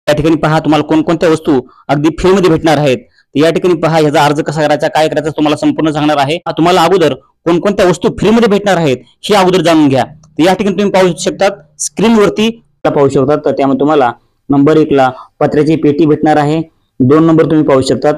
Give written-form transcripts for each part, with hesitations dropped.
या ठिकाणी पहा तुम्हाला कोणकोणत्या वस्तू अगदी फ्रीमध्ये भेटणार आहेत। या ठिकाणी पहा याचा अर्ज कसा करायचा, काय करायचं तुम्हाला संपूर्ण सांगणार आहे। तुम्हाला अगोदर कोणकोणत्या वस्तू फ्रीमध्ये भेटणार आहेत हे अगोदर जाणून घ्या। तर या ठिकाणी तुम्ही पाहू शकतात स्क्रीनवरती पाहू शकतात। तर त्यामध्ये तुम्हाला नंबर 1 ला पत्र्याची पेटी भेटणार आहे। 2 नंबर तुम्ही पाहू शकतात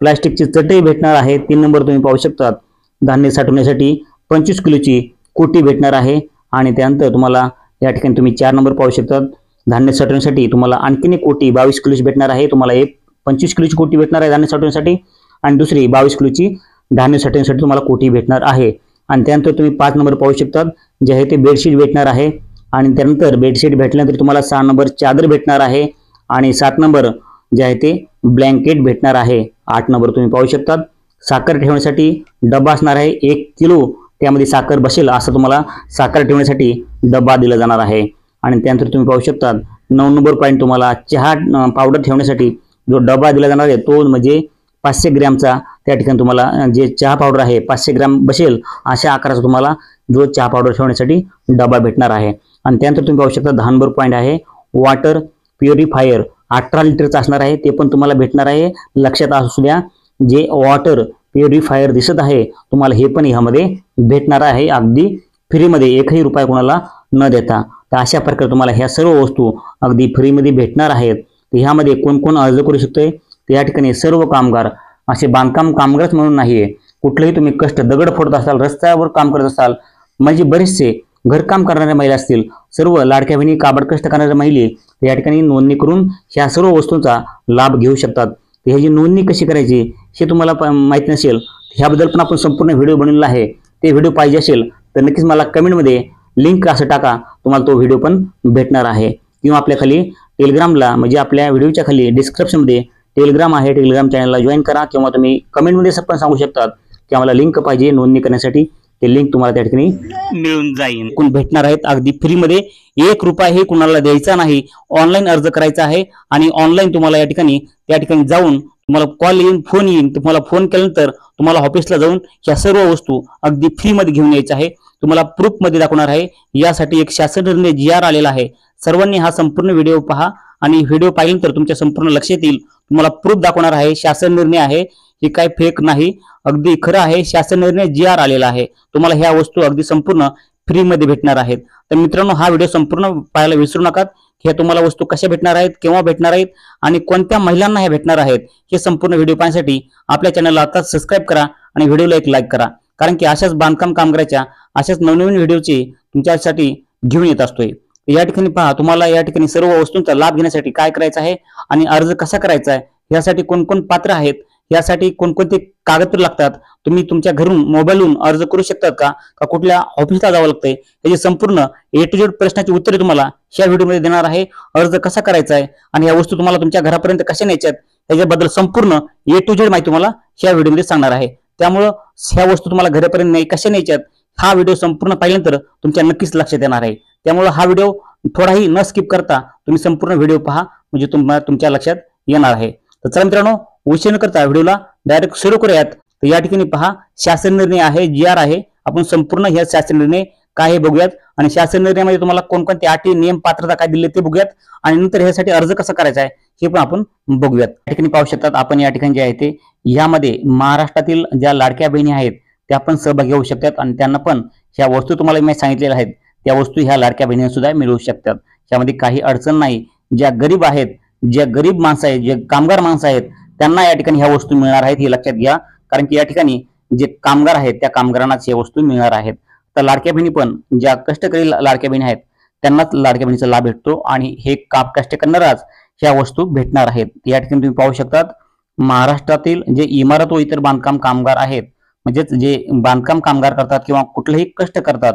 प्लास्टिकची चटई भेटणार आहे। 3 नंबर तुम्ही पाहू शकतात धान्य साठवण्यासाठी 25 किलोची कोटी भेटणार आहे। आणि त्यानंतर तुम्हाला या ठिकाणी तुम्ही 4 नंबर पाहू शकतात धान्य साठवण्यासाठी तुम्हाला आणखीन एक कोटी 22 किलोची भेटणार आहे। तुम्हाला एक 25 किलोची कोटी भेटणार आहे धान्य साठवण्यासाठी आणि दुसरी 22 किलोची धान्य साठवण्यासाठी तुम्हाला कोटी भेटणार आहे। आणि त्यानंतर तुम्ही 5 नंबर पाहू शकतात जे आहे ते बेडशीट भेटणार आहे। आणि त्यानंतर बेडशीट भेटल्यानंतर तुम्हाला 6 नंबर चादर भेटणार आहे आणि 7 नंबर जे आहे ते ब्लँकेट भेटणार आहे। 8 नंबर तुम्ही पाहू शकतात साखर ठेवण्यासाठी डबा असणार आहे। 1 किलो त्यामध्ये साखर बसेल असं तुम्हाला साखर ठेवण्यासाठी डबा दिला जाणार आहे। आणि त्यानंतर तुम्ही पाहू शकतात 9 नंबर पॉईंट तुम्हाला चहा पावडर ठेवण्यासाठी जो डबा दिला जाणार आहे तो म्हणजे 500 ग्रॅमचा त्या ठिकाणी तुम्हाला जे चहा पावडर आहे 500 ग्रॅम बसेल अशा आकाराचा तुम्हाला जो चहा पावडर ठेवण्यासाठी डबा भेटणार आहे। आणि त्यानंतर तुम्ही पाहू शकता 10 नंबर पॉईंट आहे वॉटर प्युरिफायर 18 लिटरचा असणार आहे, ते पण तुम्हाला भेटणार आहे। लक्षात असू द्या जे वॉटर प्युरिफायर दिसत आहे तुम्हाला हे पण यामध्ये भेटणार आहे अगदी फ्रीमध्ये, 1ही रुपया कोणाला न देता। तर अशा प्रकारे तुम्हाला ह्या सर्व वस्तू अगदी फ्रीमध्ये भेटणार आहेत। तर ह्यामध्ये कोण कोण अर्ज करू शकतोय तर या ठिकाणी सर्व कामगार, असे बांधकाम कामगारच म्हणून नाहीये, कुठलेही तुम्ही कष्ट दगड फोडत असाल, रस्त्यावर काम करत असाल, म्हणजे बरेचसे घरकाम करणाऱ्या महिला असतील, सर्व लाडक्या बहिणी काबड कष्ट करणाऱ्या महिला या ठिकाणी नोंदणी करून ह्या सर्व वस्तूंचा लाभ घेऊ शकतात। ह्याची नोंदणी कशी करायची हे तुम्हाला माहित नसेल ह्याबद्दल पण आपण संपूर्ण व्हिडिओ बनवलेला आहे। ते व्हिडिओ पाहिजे असेल तर नक्कीच मला कमेंटमध्ये लिंक असं टाका, तुम्हाला तो व्हिडिओ पण भेटणार आहे। किंवा आपल्या खाली टेलिग्रामला म्हणजे आपल्या व्हिडिओच्या खाली डिस्क्रिप्शनमध्ये टेलिग्राम आहे, टेलिग्राम चॅनलला जॉईन करा किंवा तुम्ही कमेंटमध्ये पण सांगू शकतात की आम्हाला लिंक पाहिजे नोंदणी करण्यासाठी, ते लिंक तुम्हाला त्या ठिकाणी मिळून जाईल। कोण भेटणार आहेत अगदी फ्रीमध्ये, 1 रुपया हे कुणाला द्यायचा नाही। ऑनलाईन अर्ज करायचा आहे आणि ऑनलाईन तुम्हाला या ठिकाणी त्या ठिकाणी जाऊन तुम्हाला कॉल येईल, फोन येईल, तुम्हाला फोन केल्यानंतर तुम्हाला ऑफिसला जाऊन ह्या सर्व वस्तू अगदी फ्रीमध्ये घेऊन यायच्या आहे। तुम्हाला प्रूफ मध्ये दाखवणार आहे। यासाठी एक शासन निर्णय GR आलेला आहे। सर्वांनी हा संपूर्ण व्हिडिओ पहा आणि व्हिडिओ पाहिल्यानंतर तुमच्या संपूर्ण लक्षात येईल। तुम्हाला प्रूफ दाखवणार आहे, शासन निर्णय आहे, हे काय फेक नाही, अगदी खरं आहे। शासन निर्णय GR आलेला आहे। तुम्हाला ह्या वस्तू अगदी संपूर्ण फ्रीमध्ये भेटणार आहेत। तर मित्रांनो हा व्हिडिओ संपूर्ण पाहायला विसरू नका। हे तुम्हाला वस्तू कशा भेटणार आहेत, केव्हा भेटणार आहेत आणि कोणत्या महिलांना हे भेटणार आहेत हे संपूर्ण व्हिडिओ पाहण्यासाठी आपल्या चॅनलला आता सबस्क्राईब करा आणि व्हिडिओला एक लाईक करा, कारण की अशाच बांधकाम कामगाराच्या अशाच नवनवीन व्हिडिओची तुमच्यासाठी घेऊन येत असतोय। या ठिकाणी पहा तुम्हाला या ठिकाणी सर्व वस्तूंचा लाभ घेण्यासाठी काय करायचं आहे आणि अर्ज कसा करायचा आहे, यासाठी कोण कोण पात्र आहेत, यासाठी कोणकोणते कागदपत्र लागतात, तुम्ही तुमच्या घरून मोबाईलवरून अर्ज करू शकतात का कुठल्या ऑफिसला जावं लागतंय, याची संपूर्ण A to Z प्रश्नाची उत्तरे तुम्हाला ह्या व्हिडिओमध्ये देणार आहे। अर्ज कसा करायचा आहे आणि या वस्तू तुम्हाला तुमच्या घरापर्यंत कशा न्यायच्यात याच्याबद्दल संपूर्ण A to Z माहिती तुम्हाला ह्या व्हिडिओमध्ये सांगणार आहे। त्यामुळं ह्या वस्तू तुम्हाला घरापर्यंत कशा न्यायच्यात हा व्हिडिओ संपूर्ण पाहिल्यानंतर तुमच्या नक्कीच लक्षात येणार आहे। त्यामुळे हा व्हिडिओ थोडाही न स्किप करता तुम्ही संपूर्ण व्हिडिओ पहा, म्हणजे तुम्हाला तुमच्या लक्षात येणार आहे। तर चला मित्रांनो उशीर न करता व्हिडिओला डायरेक्ट सुरू करूयात। तर या ठिकाणी पहा शासन निर्णय आहे, GR आहे। आपण संपूर्ण ह्या शासन निर्णय काय हे बघूयात आणि शासन निर्णयामध्ये तुम्हाला कोणकोणते अटी नियम पात्रता काय दिले ते बघूयात आणि नंतर ह्यासाठी अर्ज कसा करायचा आहे हे पण आपण बघूयात। या ठिकाणी पाहू शकतात आपण या ठिकाणी जे आहे ते यामध्ये महाराष्ट्रातील ज्या लाडक्या बहिणी आहेत त्या पण सहभागी होऊ शकतात आणि त्यांना पण ह्या वस्तू तुम्हाला मी सांगितलेल्या आहेत त्या वस्तू ह्या लाडक्या बहिणींना सुद्धा मिळू शकतात। त्यामध्ये काही अडचण नाही। ज्या गरीब आहेत, ज्या गरीब माणसं आहेत, जे कामगार माणसं आहेत त्यांना या ठिकाणी ह्या वस्तू मिळणार आहेत हे लक्षात घ्या, कारण की या ठिकाणी जे कामगार आहेत त्या कामगारांनाच या वस्तू मिळणार आहेत। तर लाडक्या बहिणी पण ज्या कष्टकरी लाडक्या बहिणी आहेत त्यांनाच लाडक्या बहिणीचा लाभ भेटतो आणि हे कष्ट करणारच ह्या वस्तू भेटणार आहेत। या ठिकाणी तुम्ही पाहू शकतात महाराष्ट्रातील जे इमारत व इतर बांधकाम कामगार आहेत, म्हणजेच जे बांधकाम कामगार करतात किंवा कुठलेही कष्ट करतात,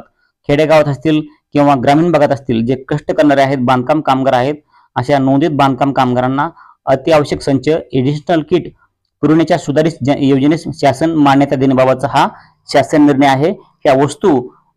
खेडेगावात असतील किंवा ग्रामीण भागात असतील, जे कष्ट करणारे आहेत बांधकाम कामगार आहेत, अशा नोंदित बांधकाम कामगारांना अत्यावश्यक संच एडिशनल किट पुरवण्याच्या सुधारित योजनेस शासन मान्यता देण्याबाबतचा हा शासन निर्णय आहे। ह्या वस्तू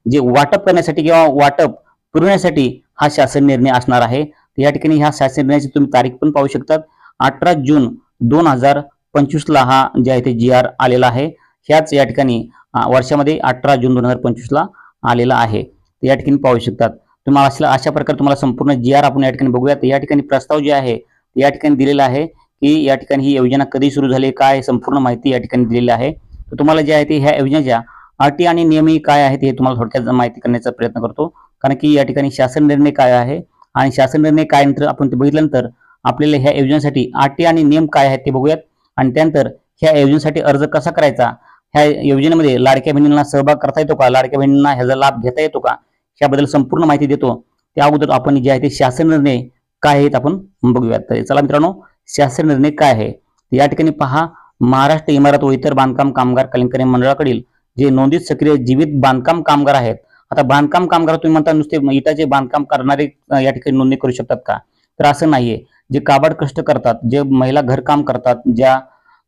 जे वाटप करण्यासाठी किंवा वाटप पुरवण्यासाठी हा शासन निर्णय असणार आहे। या ठिकाणी ह्या शासन निर्णयाची तुम्ही तारीख पण पाहू शकतात 18 जून 2025 ला हा जे आहे ते GR आलेला आहे। ह्याच या ठिकाणी वर्षामध्ये 18 जून 2025 ला आलेला आहे। या ठिकाणी पाहू शकतात तुम्हाला अशा प्रकारे तुम्हाला संपूर्ण GR आपण या ठिकाणी बघूयात। या ठिकाणी प्रस्ताव जे आहे या ठिकाणी दिलेलं आहे की या ठिकाणी ही योजना कधी सुरू झाली, काय संपूर्ण माहिती या ठिकाणी दिलेली आहे. तर तुम्हाला जे आहे ते ह्या योजनेच्या अटी आणि नियमही काय आहेत हे तुम्हाला थोडक्यात माहिती करण्याचा प्रयत्न करतो. कारण की या ठिकाणी शासन निर्णय काय आहे आणि शासन निर्णय काय नंतर आपण ते बघितल्यानंतर आपल्याला ह्या योजनेसाठी अटी आणि नियम काय आहेत ते बघूयात. आणि त्यानंतर ह्या योजनेसाठी अर्ज कसा करायचा, ह्या योजनेमध्ये लाडक्या बहिणींना सहभाग करता येतो का, लाडक्या बहिणींना ह्याचा लाभ घेता येतो का, याबद्दल संपूर्ण माहिती देतो. त्या अगोदर आपण जे आहे ते शासन निर्णय काय आहेत आपण बघूयात. तर चला मित्रांनो, शासन निर्णय काय आहे या ठिकाणी पहा. महाराष्ट्र इमारत व इतर बांधकाम कामगार कल्याणकारी मंडळाकडील जे नोंदित सक्रिय जीवित बांधकाम कामगार आहेत. आता बांधकाम कामगार तुम्ही म्हणता नुसते इटाचे बांधकाम करणारे या ठिकाणी नोंदणी करू शकतात का, तर असं नाहीये. जे काबाड कष्ट करतात, जे महिला घरकाम करतात, ज्या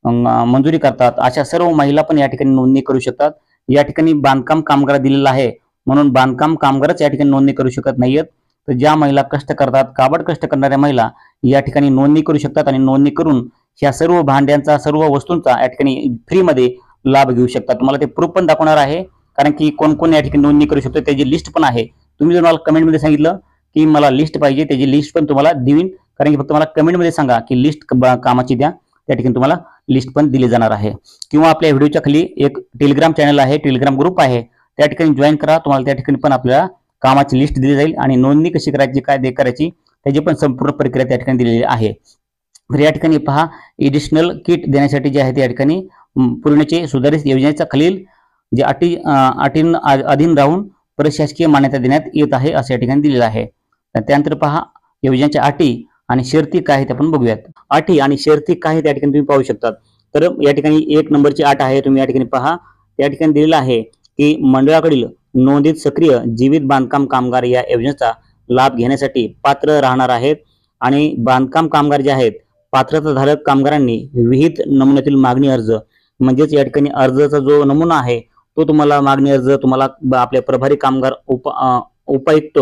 मंजुरी करतात, अशा सर्व महिला पण या ठिकाणी नोंदणी करू शकतात. या ठिकाणी बांधकाम कामगार दिलेला आहे म्हणून बांधकाम कामगारच या ठिकाणी नोंदणी करू शकत नाहीयेत. तर ज्या महिला कष्ट करतात, काबाड कष्ट करणाऱ्या महिला या ठिकाणी नोंदणी करू शकतात आणि नोंदणी करून ह्या सर्व भांड्यांचा, सर्व वस्तूंचा या ठिकाणी फ्रीमध्ये लाभ घेऊ शकतात. तुम्हाला ते प्रूफ पण दाखवणार आहे, कारण की कोण कोण या ठिकाणी नोंदणी करू शकतो त्याची लिस्ट पण आहे. तुम्ही जर मला कमेंटमध्ये सांगितलं की मला लिस्ट पाहिजे, त्याची लिस्ट पण तुम्हाला देईन. कारण की फक्त मला कमेंटमध्ये सांगा की लिस्ट कामाची द्या, त्या ठिकाणी तुम्हाला लिस्ट पण दिली जाणार आहे. किंवा आपल्या व्हिडिओच्या खाली एक टेलिग्राम चॅनल आहे, टेलिग्राम ग्रुप आहे, त्या ठिकाणी जॉईन करा. तुम्हाला त्या ठिकाणी पण आपल्याला कामाची लिस्ट दिली जाईल आणि नोंदणी कशी करायची, काय करायची त्याची पण संपूर्ण प्रक्रिया त्या ठिकाणी दिलेली आहे. तर या ठिकाणी पहा, एडिशनल किट देण्यासाठी जे आहे त्या ठिकाणी पूर्णचे सुधारित योजनेच्या खालील जे अधीन राहून प्रशासकीय मान्यता देण्यात येत आहे असं या ठिकाणी दिलेलं आहे. त्यानंतर पहा, योजनेच्या अटी आणि शर्ती काय आहेत आपण बघूयात. अटी आणि शर्ती काय आहेत त्या ठिकाणी तुम्ही पाहू शकतात. तर या ठिकाणी 1 नंबरची अट आहे, तुम्ही या ठिकाणी पहा, त्या ठिकाणी दिलेलं आहे की मंडळाकडील नोंदित सक्रिय जीवित बांधकाम कामगार या योजनेचा लाभ घेण्यासाठी पात्र राहणार आहेत. आणि बांधकाम कामगार जे आहेत, पात्रताधारक कामगारांनी विहित नमुन्यातील मागणी अर्ज, म्हणजेच या ठिकाणी अर्जाचा जो नमुना आहे तो तुम्हाला मागणी अर्ज तुम्हाला आपल्या प्रभारी कामगार उपायुक्त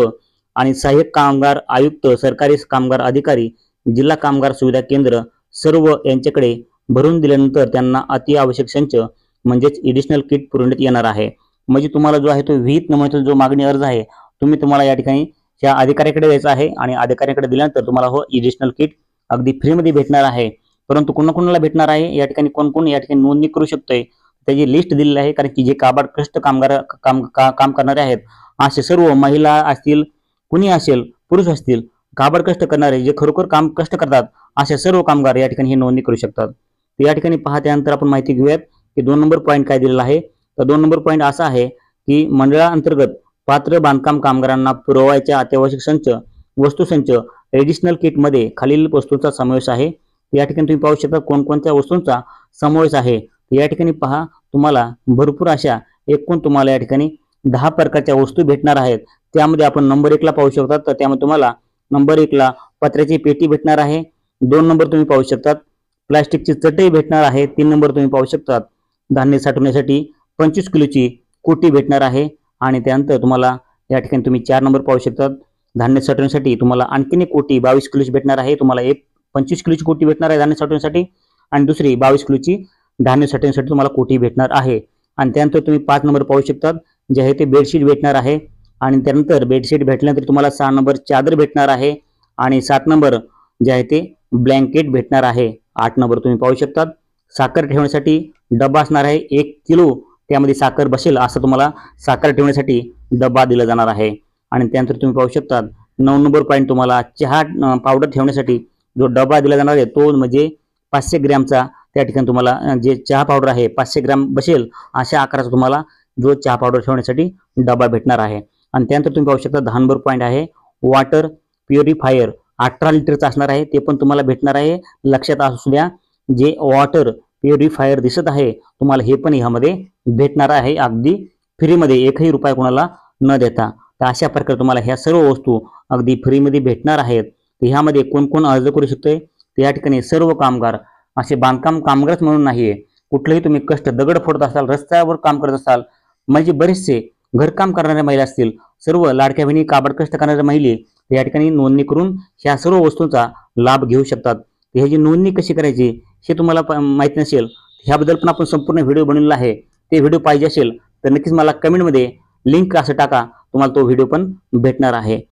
आणि सहाय्यक कामगार आयुक्त, सरकारी कामगार अधिकारी, जिल्हा कामगार सुविधा केंद्र सर्व यांच्याकडे भरून दिल्यानंतर त्यांना अति आवश्यक संच म्हणजेच एडिशनल किट पुरवण्यात येणार आहे. म्हणजे तुम्हाला जो आहे तो विहित नमुन्याचा जो मागणी अर्ज आहे तुम्हाला या ठिकाणी त्या अधिकाऱ्याकडे द्यायचा आहे आणि अधिकाऱ्याकडे दिल्यानंतर तुम्हाला हो एडिशनल किट अगदी फ्रीमध्ये भेटणार आहे. परंतु कोणाकोणाला भेटणार आहे, या ठिकाणी कोण कोण या ठिकाणी नोंदणी करू शकतोय त्याची लिस्ट दिलेली आहे. कारण की जे काबाड कष्ट काम करणारे आहेत, असे सर्व महिला असतील, कुणी असेल, पुरुष असतील, काबाड कष्ट करणारे जे खरोखर कष्ट करतात असे सर्व कामगार या ठिकाणी हे नोंदणी करू शकतात. तर या ठिकाणी पहा, त्यानंतर आपण माहिती घेऊयात की 2 नंबर पॉईंट काय दिलेला आहे. तर 2 नंबर पॉईंट असा आहे की मंडळाअंतर्गत पात्र बांधकाम कामगारांना पुरवायच्या अत्यावश्यक संच, वस्तुसंच एडिशनल किट मध्ये खालील वस्तूंचा समावेश आहे. या ठिकाणी तुम्ही पाहू शकता कोणकोणत्या वस्तूंचा समावेश आहे. या ठिकाणी पहा, तुम्हाला भरपूर अशा एकूण तुम्हाला या ठिकाणी 10 प्रकारच्या वस्तू भेटणार आहेत. त्यामध्ये आपण नंबर 1 ला पाहू शकता. तर त्यामध्ये तुम्हाला नंबर 1 ला पत्र्याची पेटी भेटणार आहे. 2 नंबर तुम्ही पाहू शकतात प्लास्टिकची चटई भेटणार आहे. 3 नंबर तुम्ही पाहू शकतात धान्य साठवण्यासाठी 25 किलोची कोटी भेटणार आहे. आणि त्यानंतर तुम्हाला या ठिकाणी तुम्ही 4 नंबर पाहू शकतात धान्य साठवण्यासाठी तुम्हाला आणखीन एक कोटी 22 किलोची भेटणार आहे. तुम्हाला एक 25 किलोची कोटी भेटणार आहे धान्य साठवण्यासाठी आणि दुसरी 22 किलोची धान्य साठवण्यासाठी तुम्हाला कोटी भेटणार आहे. आणि त्यानंतर तुम्ही 5 नंबर पाहू शकतात जे आहे ते बेडशीट भेटणार आहे. आणि त्यानंतर बेडशीट भेटल्यानंतर तुम्हाला 6 नंबर चादर भेटणार आहे. आणि 7 नंबर जे आहे ते ब्लँकेट भेटणार आहे. 8 नंबर तुम्ही पाहू शकतात साखर ठेवण्यासाठी डबा असणार आहे. 1 किलो त्यामध्ये साखर बसेल असं तुम्हाला साखर ठेवण्यासाठी डबा दिला जाणार आहे. आणि त्यानंतर तुम्ही पाहू शकतात 9 नंबर पॉईंट तुम्हाला चहा पावडर ठेवण्यासाठी जो डबा दिला जाणार आहे तो म्हणजे 500 ग्रॅमचा त्या ठिकाणी तुम्हाला जे चहा पावडर आहे 500 ग्रॅम बसेल अशा आकाराचा तुम्हाला जो चहा पावडर ठेवण्यासाठी डबा भेटणार आहे. आणि त्यानंतर तुम्ही पाहू शकता 10 नंबर पॉईंट आहे वॉटर प्युरिफायर 18 लिटरचा असणार आहे. ते पण तुम्हाला भेटणार आहे. लक्षात असू द्या जे वॉटर प्युरिफायर दिसत आहे तुम्हाला हे पण ह्यामध्ये भेटणार आहे अगदी फ्रीमध्ये, 1ही रुपया कोणाला न देता. तर अशा प्रकारे तुम्हाला ह्या सर्व वस्तू अगदी फ्रीमध्ये भेटणार आहेत. तर ह्यामध्ये कोण कोण अर्ज करू शकतोय, तर या ठिकाणी सर्व कामगार, असे बांधकाम कामगारच म्हणून नाहीये, कुठलेही तुम्ही कष्ट दगड फोडत असाल, रस्त्यावर काम करत असाल, म्हणजे बरेचसे घरकाम करणाऱ्या महिला असतील, सर्व लाडक्या बहिणी काबाड कष्ट करणाऱ्या महिला या ठिकाणी नोंदणी करून ह्या सर्व वस्तूंचा लाभ घेऊ शकतात. ह्याची नोंदणी कशी करायची हे तुम्हाला माहिती नसेल, ह्याबद्दल पण आपण संपूर्ण व्हिडिओ बनवलेला आहे. ते व्हिडिओ पाहिजे असेल तर नक्कीच मला कमेंटमध्ये लिंक असं टाका, तुम्हाला तो व्हिडिओ पण भेटणार आहे.